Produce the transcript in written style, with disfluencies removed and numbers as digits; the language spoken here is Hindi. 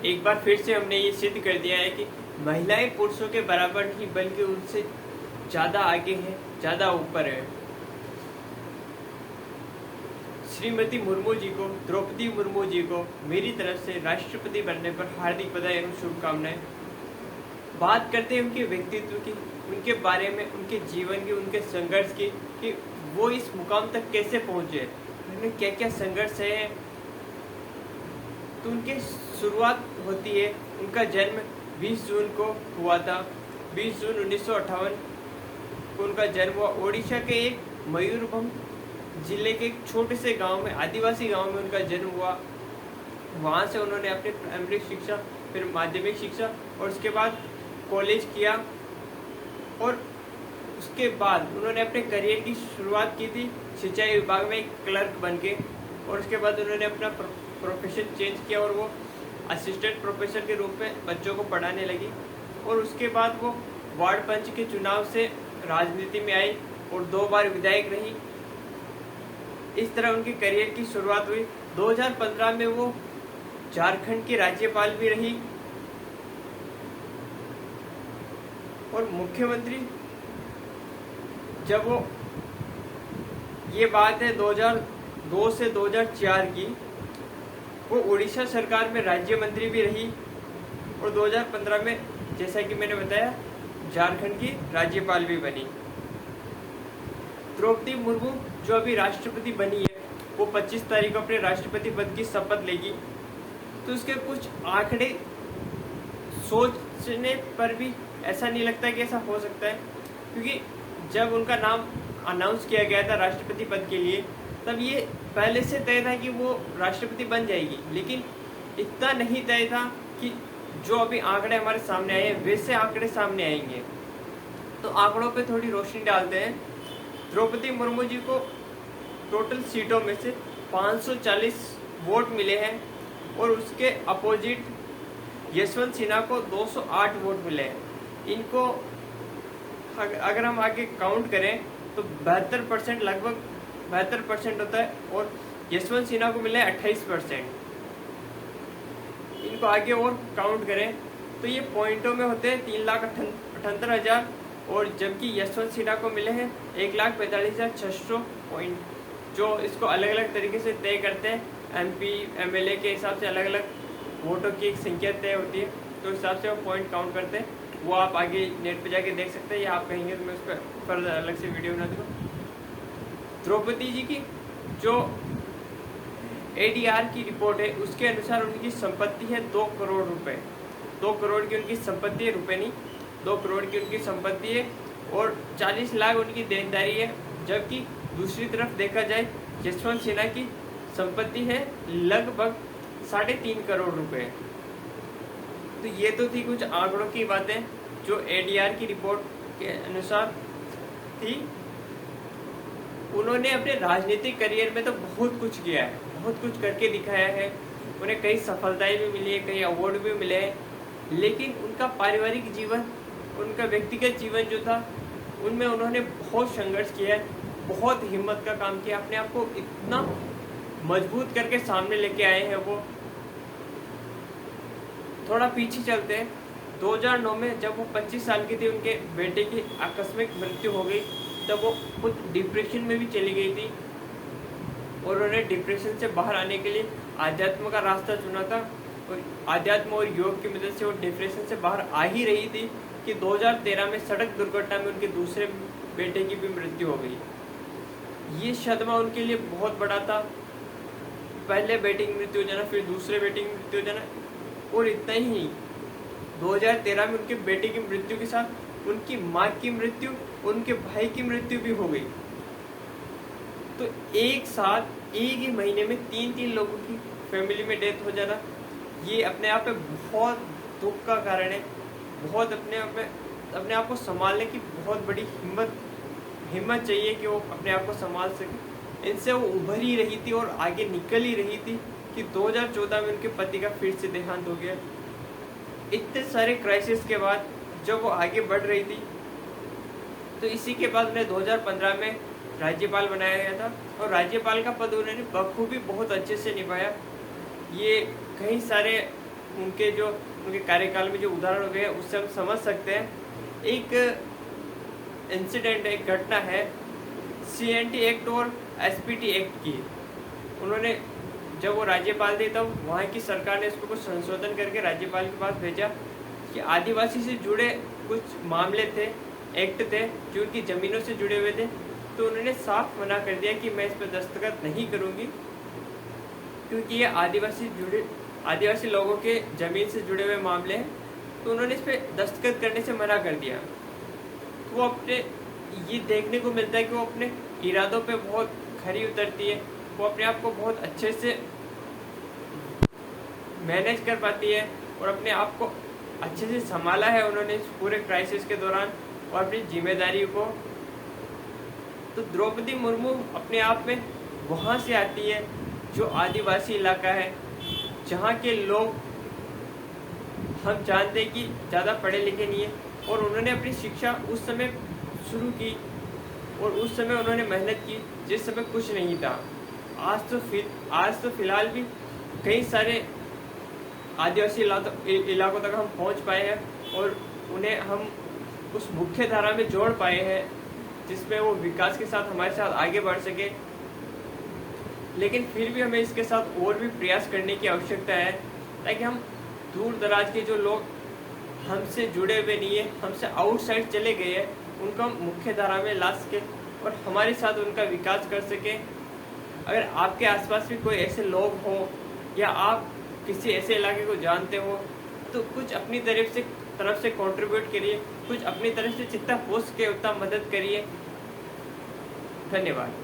एक बार फिर से हमने ये सिद्ध कर दिया है कि महिलाएं पुरुषों के बराबर नहीं बल्कि उनसे ज्यादा आगे हैं, ज्यादा ऊपर है। श्रीमती मुर्मू जी को, द्रौपदी मुर्मू जी को मेरी तरफ से राष्ट्रपति बनने पर हार्दिक बधाई एवं शुभकामनाएं। बात करते हैं उनके व्यक्तित्व की, उनके बारे में, उनके जीवन की, उनके संघर्ष की, कि वो इस मुकाम तक कैसे पहुंचे, उन्होंने क्या क्या संघर्ष है। तो उनकी शुरुआत होती है, उनका जन्म 20 जून को हुआ था। 20 जून 1958 को उनका जन्म हुआ। ओडिशा के एक मयूरभंज जिले के एक छोटे से गांव में, आदिवासी गांव में उनका जन्म हुआ। वहां से उन्होंने अपनी प्राइमरी शिक्षा, फिर माध्यमिक शिक्षा और उसके बाद कॉलेज किया। और उसके बाद उन्होंने अपने करियर की शुरुआत की थी सिंचाई विभाग में एक क्लर्क बन के। और उसके बाद उन्होंने अपना प्रोफेशन चेंज किया और वो असिस्टेंट प्रोफेसर के रूप में बच्चों को पढ़ाने लगी। और उसके बाद वो वार्ड पंच के चुनाव से राजनीति में आई और 2 बार विधायक रही। इस तरह उनके करियर की शुरुआत हुई। 2015 में वो झारखंड की राज्यपाल भी रही और मुख्यमंत्री। जब वो, ये बात है 2002 से 2004 की, वो उड़ीसा सरकार में राज्य मंत्री भी रही और 2015 में, जैसा कि मैंने बताया, झारखंड की राज्यपाल भी बनी। द्रौपदी मुर्मू जो अभी राष्ट्रपति बनी है, वो 25 तारीख को अपने राष्ट्रपति पद की शपथ लेगी। तो उसके कुछ आंकड़े सोचने पर भी ऐसा नहीं लगता कि ऐसा हो सकता है, क्योंकि जब उनका नाम अनाउंस किया गया था राष्ट्रपति पद के लिए, तब ये पहले से तय था कि वो राष्ट्रपति बन जाएगी। लेकिन इतना नहीं तय था कि जो अभी आंकड़े हमारे सामने आए हैं वैसे आंकड़े सामने आएंगे। तो आंकड़ों पे थोड़ी रोशनी डालते हैं। द्रौपदी मुर्मू जी को टोटल सीटों में से 540 वोट मिले हैं और उसके अपोजिट यशवंत सिन्हा को 208 वोट मिले हैं। इनको अगर हम आगे काउंट करें तो 72%, लगभग 72% होता है और यशवंत सिन्हा को मिले 28%। इनको आगे और काउंट करें तो ये पॉइंटों में होते हैं 3,78,000 और जबकि यशवंत सिन्हा को मिले हैं 1,45,600 पॉइंट, जो इसको अलग अलग तरीके से तय करते हैं। MP MLA के हिसाब से अलग अलग वोटों की एक संख्या तय होती है, तो इस हिसाब से वो पॉइंट काउंट करते हैं। वो आप आगे नेट पे जाके देख सकते हैं या आप कहेंगे तो मैं उस पर फर्दर अलग से वीडियो बना दूंगा। द्रौपदी जी की जो ADR की रिपोर्ट है उसके अनुसार उनकी संपत्ति है 2 करोड़ रुपए। 2 करोड़ की उनकी संपत्ति है, रुपए नहीं, 2 करोड़ की उनकी संपत्ति है और 40 लाख उनकी देनदारी है। जबकि दूसरी तरफ देखा जाए यशवंत सिन्हा की संपत्ति है लगभग 3.5 करोड़ रुपए। तो ये तो थी कुछ आंकड़ों की बातें जो ADR की रिपोर्ट के अनुसार थी। उन्होंने अपने राजनीतिक करियर में तो बहुत कुछ किया है, बहुत कुछ करके दिखाया है। उन्हें कई सफलताएं भी मिली है, कई अवार्ड भी मिले हैं। लेकिन उनका पारिवारिक जीवन, उनका व्यक्तिगत जीवन जो था, उनमें उन्होंने बहुत संघर्ष किया है, बहुत हिम्मत का काम किया, अपने आप को इतना मजबूत करके सामने लेके आए हैं वो। थोड़ा पीछे चलते हैं। 2009 में जब वो 25 साल की थी, उनके बेटे की आकस्मिक मृत्यु हो गई। तब वो खुद डिप्रेशन में भी चली गई थी और उन्होंने डिप्रेशन से बाहर आने के लिए आध्यात्म का रास्ता चुना था और आध्यात्म और योग की मदद से वो डिप्रेशन से बाहर आ ही रही थी कि 2013 में सड़क दुर्घटना में उनके दूसरे बेटे की भी मृत्यु हो गई। ये सदमा उनके लिए बहुत बड़ा था। पहले बेटे की मृत्यु हो जाना, फिर दूसरे बेटे की मृत्यु हो जाना, और इतना ही नहीं, 2013 में उनके बेटे की मृत्यु के साथ उनकी माँ की मृत्यु, उनके भाई की मृत्यु भी हो गई। तो एक साथ एक ही महीने में 3-3 लोगों की फैमिली में डेथ हो जाना, ये अपने आप में बहुत दुख का कारण है। बहुत अपने आप को संभालने की बहुत बड़ी हिम्मत चाहिए कि वो अपने आप को संभाल सके। इनसे वो उभर ही रही थी और आगे निकल ही रही थी कि 2014 में उनके पति का फिर से देहांत हो गया। इतने सारे क्राइसिस के बाद जब वो आगे बढ़ रही थी, तो इसी के बाद उन्हें 2015 में राज्यपाल बनाया गया था और राज्यपाल का पद उन्होंने बखूबी बहुत अच्छे से निभाया। ये कई सारे उनके कार्यकाल में जो उदाहरण हुए हैं उससे हम समझ सकते हैं। एक इंसिडेंट, एक घटना है CNT एक्ट और SPT एक्ट की। उन्होंने जब वो राज्यपाल थे तब वहाँ की सरकार ने इसको कुछ संशोधन करके राज्यपाल के पास भेजा कि आदिवासी से जुड़े कुछ मामले थे, एक्ट थे जो उनकी ज़मीनों से जुड़े हुए थे, तो उन्होंने साफ मना कर दिया कि मैं इस पर दस्तखत नहीं करूँगी क्योंकि ये आदिवासी लोगों के ज़मीन से जुड़े हुए मामले हैं। तो उन्होंने इस पर दस्तखत करने से मना कर दिया। वो अपने ये देखने को मिलता है कि वो अपने इरादों पे बहुत खरी उतरती है, वो अपने आप को बहुत अच्छे से मैनेज कर पाती है और अपने आप को अच्छे से संभाला है उन्होंने इस पूरे क्राइसिस के दौरान और अपनी जिम्मेदारी को। तो द्रौपदी मुर्मू अपने आप में वहाँ से आती है जो आदिवासी इलाका है, जहाँ के लोग हम जानते हैं कि ज़्यादा पढ़े लिखे नहीं है, और उन्होंने अपनी शिक्षा उस समय शुरू की और उस समय उन्होंने मेहनत की जिस समय कुछ नहीं था। आज तो फिलहाल भी कई सारे आदिवासी इलाकों तक हम पहुंच पाए हैं और उन्हें हम उस मुख्य धारा में जोड़ पाए हैं जिसमें वो विकास के साथ हमारे साथ आगे बढ़ सके। लेकिन फिर भी हमें इसके साथ और भी प्रयास करने की आवश्यकता है ताकि हम दूर दराज के जो लोग हमसे जुड़े हुए नहीं है, हमसे आउटसाइड चले गए हैं, उनको हम मुख्य धारा में ला सके और हमारे साथ उनका विकास कर सके। अगर आपके आसपास भी कोई ऐसे लोग हों या आप किसी ऐसे इलाके को जानते हो तो कुछ अपनी तरफ से कंट्रीब्यूट करिए, कुछ अपनी तरफ से जितना हो सके उतना मदद करिए। धन्यवाद।